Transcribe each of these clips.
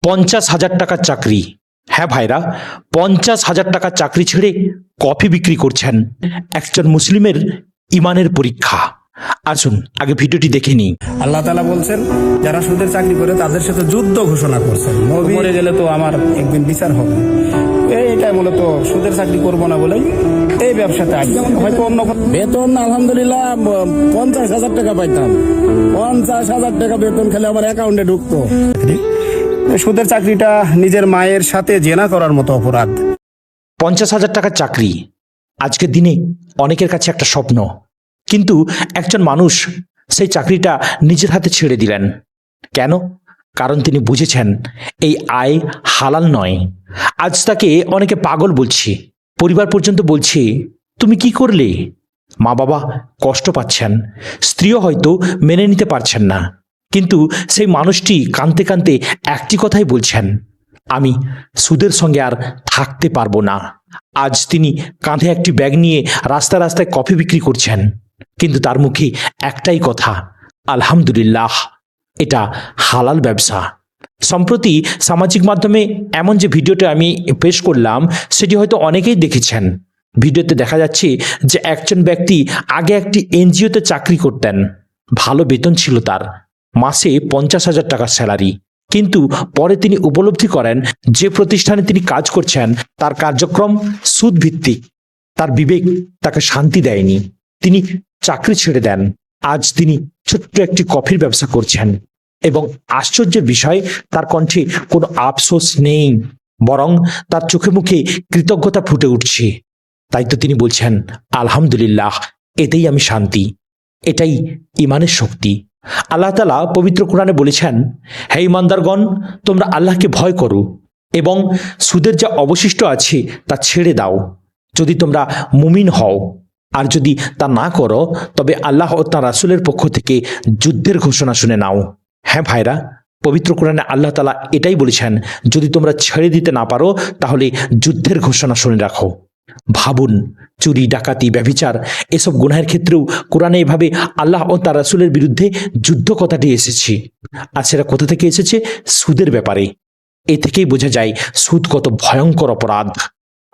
50,000 টাকার চাকরি। হ্যাঁ ভাইরা, 50,000 টাকার চাকরি ছেড়ে কফি বিক্রি করছেন একজন মুসলিমের ইমানের পরীক্ষা। আসুন আগে ভিডিওটি দেখে নিই। আল্লাহ তাআলা বলছেন, যারা সুদের চাকরি করে তাদের সাথে যুদ্ধ ঘোষণা করছেন। নবী মরে গেলে তো আমার একদিন বিচার হবে। এইটা মূলত সুদের চাকরি করবো না বলেই এই ব্যবসাতে আজ হয়তো অন্য বেতন আলহামদুলিল্লাহ 50,000 টাকা পাইতাম। 50,000 টাকা বেতন খেলে আমার অ্যাকাউন্টে ঢুকতো। সুদের চাকরিটা নিজের মায়ের সাথে জেনা করার মতো অপরাধ। 50,000 টাকার চাকরি আজকের দিনে অনেকের কাছে একটা স্বপ্ন, কিন্তু একজন মানুষ সেই চাকরিটা নিজের হাতে ছেড়ে দিলেন। কেন? কারণ তিনি বুঝেছেন এই আয় হালাল নয়। আজ তাকে অনেকে পাগল বলছে, পরিবার পর্যন্ত বলছে তুমি কি করলে? মা বাবা কষ্ট পাচ্ছেন, স্ত্রীও হয়তো মেনে নিতে পারছেন না, কিন্তু সেই মানুষটি কাঁদতে কাঁদতে একটি কথাই বলছেন, আমি সুদের সঙ্গে আর থাকতে পারবো না। আজ তিনি কাঁধে একটি ব্যাগ নিয়ে রাস্তায় রাস্তায় কফি বিক্রি করছেন, কিন্তু তার মুখে একটাই কথা, আলহামদুলিল্লাহ, এটা হালাল ব্যবসা। সম্প্রতি সামাজিক মাধ্যমে এমন যে ভিডিওটা আমি পেশ করলাম সেটি হয়তো অনেকেই দেখেছেন। ভিডিওতে দেখা যাচ্ছে যে একজন ব্যক্তি আগে একটি এনজিওতে চাকরি করতেন, ভালো বেতন ছিল তার, মাসে 50,000 টাকার স্যালারি। কিন্তু পরে তিনি উপলব্ধি করেন যে প্রতিষ্ঠানে তিনি কাজ করছেন তার কার্যক্রম সুদ ভিত্তিক, তার বিবেক তাকে শান্তি দেয়নি। তিনি চাকরি ছেড়ে দেন। আজ তিনি ছোট্ট একটি কফির ব্যবসা করছেন এবং আশ্চর্যের বিষয়, তার কণ্ঠে কোনো আফসোস নেই, বরং তার চোখে মুখে কৃতজ্ঞতা ফুটে উঠছে। তাই তো তিনি বলছেন, আলহামদুলিল্লাহ, এতেই আমি শান্তি। এটাই ইমানের শক্তি। আল্লাহ তাআলা পবিত্র কোরআনে বলেছেন, হে ইমানদারগণ, তোমরা আল্লাহকে ভয় করো এবং সুদের যা অবশিষ্ট আছে তা ছেড়ে দাও, যদি তোমরা মুমিন হও। আর যদি তা না করো তবে আল্লাহ ও তাঁর রাসূলের পক্ষ থেকে যুদ্ধের ঘোষণা শুনে নাও। হ্যাঁ ভাইরা, পবিত্র কোরআনে আল্লাহ তাআলা এটাই বলেছেন, যদি তোমরা ছেড়ে দিতে না পারো তাহলে যুদ্ধের ঘোষণা শুনে রাখো। ভাবুন, চুরি, ডাকাতি, ব্যভিচার এসব গুনাহের ক্ষেত্রেও কোরআনে এভাবে আল্লাহ ও তার রাসূলের বিরুদ্ধে যুদ্ধ কথাটি এসেছে। আর সেটা কোথা থেকে এসেছে? সুদের ব্যাপারে। এ থেকেই বোঝা যায় সুদ কত ভয়ঙ্কর অপরাধ।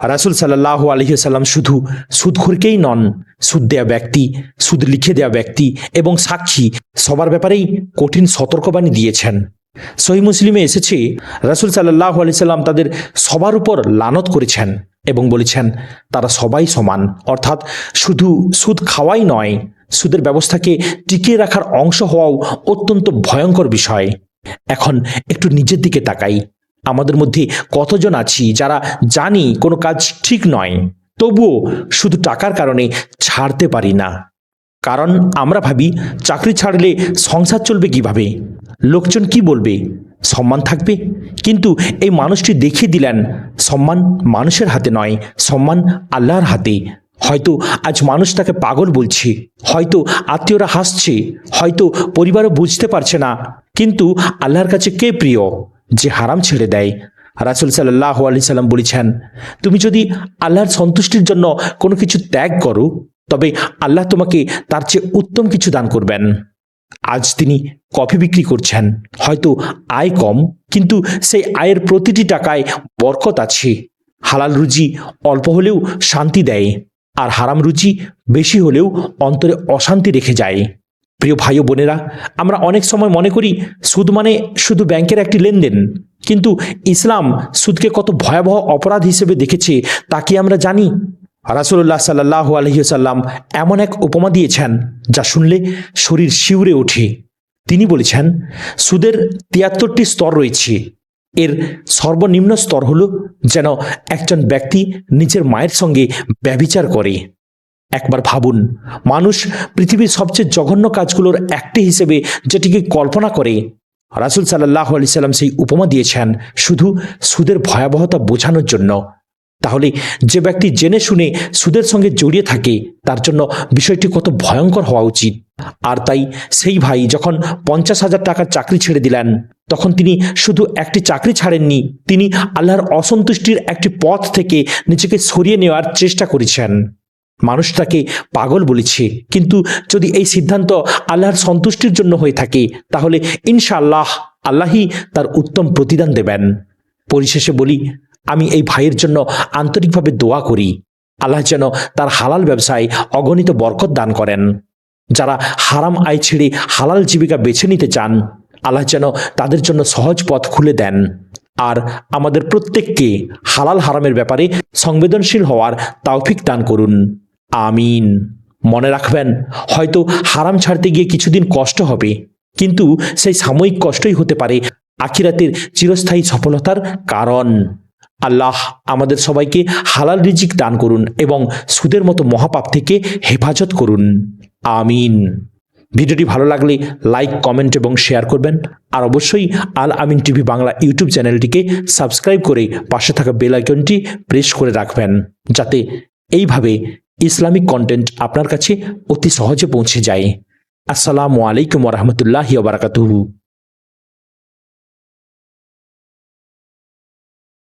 রাসূল সাল্লাল্লাহু আলাইহি ওয়াসাল্লাম শুধু সুদখোরকেই নন, সুদ দেয়া ব্যক্তি, সুদ লিখে দেয়া ব্যক্তি এবং সাক্ষী সবার ব্যাপারেই কঠিন সতর্কবাণী দিয়েছেন। সহিহ মুসলিমে এসেছে, রাসূল সাল্লাল্লাহু আলাইহি সাল্লাম তাদের সবার উপর লানত করেছেন এবং বলেছেন তারা সবাই সমান। অর্থাৎ শুধু সুদ খাওয়াই নয়, সুদের ব্যবস্থাকে টিকিয়ে রাখার অংশ হওয়াও অত্যন্ত ভয়ঙ্কর বিষয়। এখন একটু নিজের দিকে তাকাই। আমাদের মধ্যে কতজন আছি যারা জানি কোনো কাজ ঠিক নয়, তবুও শুধু টাকার কারণে ছাড়তে পারি না? কারণ আমরা ভাবি চাকরি ছাড়লে সংসার চলবে কিভাবে, লোকজন কি বলবে, সম্মান থাকবে। কিন্তু এই মানুষটি দেখিয়ে দিলেন, সম্মান মানুষের হাতে নয়, সম্মান আল্লাহর হাতে। হয়তো আজ মানুষ তাকে পাগল বলছে, হয়তো আত্মীয়রা হাসছে, হয়তো পরিবারও বুঝতে পারছে না, কিন্তু আল্লাহর কাছে কে প্রিয়? যে হারাম ছেড়ে দেয়। রাসূল সাল্লাল্লাহু আলাইহি সাল্লাম বলেছেন, তুমি যদি আল্লাহর সন্তুষ্টির জন্য কোনো কিছু ত্যাগ করো তবে আল্লাহ তোমাকে তার চেয়ে উত্তম কিছু দান করবেন। আজ তিনি কফি বিক্রি করছেন, হয়তো আয় কম, কিন্তু সেই আয়ের প্রতিটি টাকায় বরকত আছে। হালাল রুজি অল্প হলেও শান্তি দেয়, আর হারাম রুজি বেশি হলেও অন্তরে অশান্তি রেখে যায়। প্রিয় ভাই ও বোনেরা, আমরা অনেক সময় মনে করি সুদ মানে শুধু ব্যাংকের একটি লেনদেন, কিন্তু ইসলাম সুদকে কত ভয়াবহ অপরাধ হিসেবে দেখেছে তা কি আমরা জানি? রাসূলুল্লাহ সাল্লাল্লাহু আলাইহি ওয়াসাল্লাম এমন এক উপমা দিয়েছেন যা শুনলে শরীর শিউরে ওঠে। তিনি বলেছেন, সুদের 73টি স্তর রয়েছে। এর সর্বনিম্ন স্তর হলো যেন একজন ব্যক্তি নিজের মায়ের সঙ্গে ব্যভিচার করে। একবার ভাবুন, মানুষ পৃথিবীর সবচেয়ে জঘন্য কাজগুলোর একটি হিসেবে যেটিকে কল্পনা করে। রাসূল সাল্লাল্লাহু আলাইহি সাল্লাম সেই উপমা দিয়েছেন শুধু সুদের ভয়াবহতা বোঝানোর জন্য। তাহলে যে ব্যক্তি জেনে শুনে সুদের সঙ্গে জড়িয়ে থাকে তার জন্য বিষয়টি কত ভয়ঙ্কর হওয়া উচিত। আর তাই সেই ভাই যখন 50,000 টাকার চাকরি ছেড়ে দিলেন, তখন তিনি শুধু একটি চাকরি ছাড়েননি, তিনি আল্লাহর অসন্তুষ্টির একটি পথ থেকে নিজেকে সরিয়ে নেওয়ার চেষ্টা করেছেন। মানুষ তাকে পাগল বলেছে, কিন্তু যদি এই সিদ্ধান্ত আল্লাহর সন্তুষ্টির জন্য হয়ে থাকে তাহলে ইনশাআল্লাহ আল্লাহই তার উত্তম প্রতিদান দেবেন। পরিশেষে বলি, আমি এই ভাইয়ের জন্য আন্তরিকভাবে দোয়া করি, আল্লাহ যেন তার হালাল ব্যবসায় অগণিত বরকত দান করেন। যারা হারাম আয় ছেড়ে হালাল জীবিকা বেছে নিতে চান, আল্লাহ যেন তাদের জন্য সহজ পথ খুলে দেন। আর আমাদের প্রত্যেককে হালাল হারামের ব্যাপারে সংবেদনশীল হওয়ার তৌফিক দান করুন। আমিন। মনে রাখবেন, হয়তো হারাম ছাড়তে গিয়ে কিছুদিন কষ্ট হবে, কিন্তু সেই সাময়িক কষ্টই হতে পারে আখিরাতের চিরস্থায়ী সফলতার কারণ। আল্লাহ আমাদের সবাইকে হালাল রিজিক দান করুন এবং সুদের মতো মহাপাপ থেকে হেফাজত করুন। আমিন। ভিডিওটি ভালো লাগলে লাইক, কমেন্ট এবং শেয়ার করবেন। আর অবশ্যই আল আমিন টিভি বাংলা ইউটিউব চ্যানেলটিকে সাবস্ক্রাইব করে পাশে থাকা বেল আইকনটি প্রেস করে রাখবেন, যাতে এইভাবে ইসলামিক কন্টেন্ট আপনার কাছে অতি সহজে পৌঁছে যায়। আসসালামু আলাইকুম ওয়া রাহমাতুল্লাহি ওয়া বারাকাতুহু।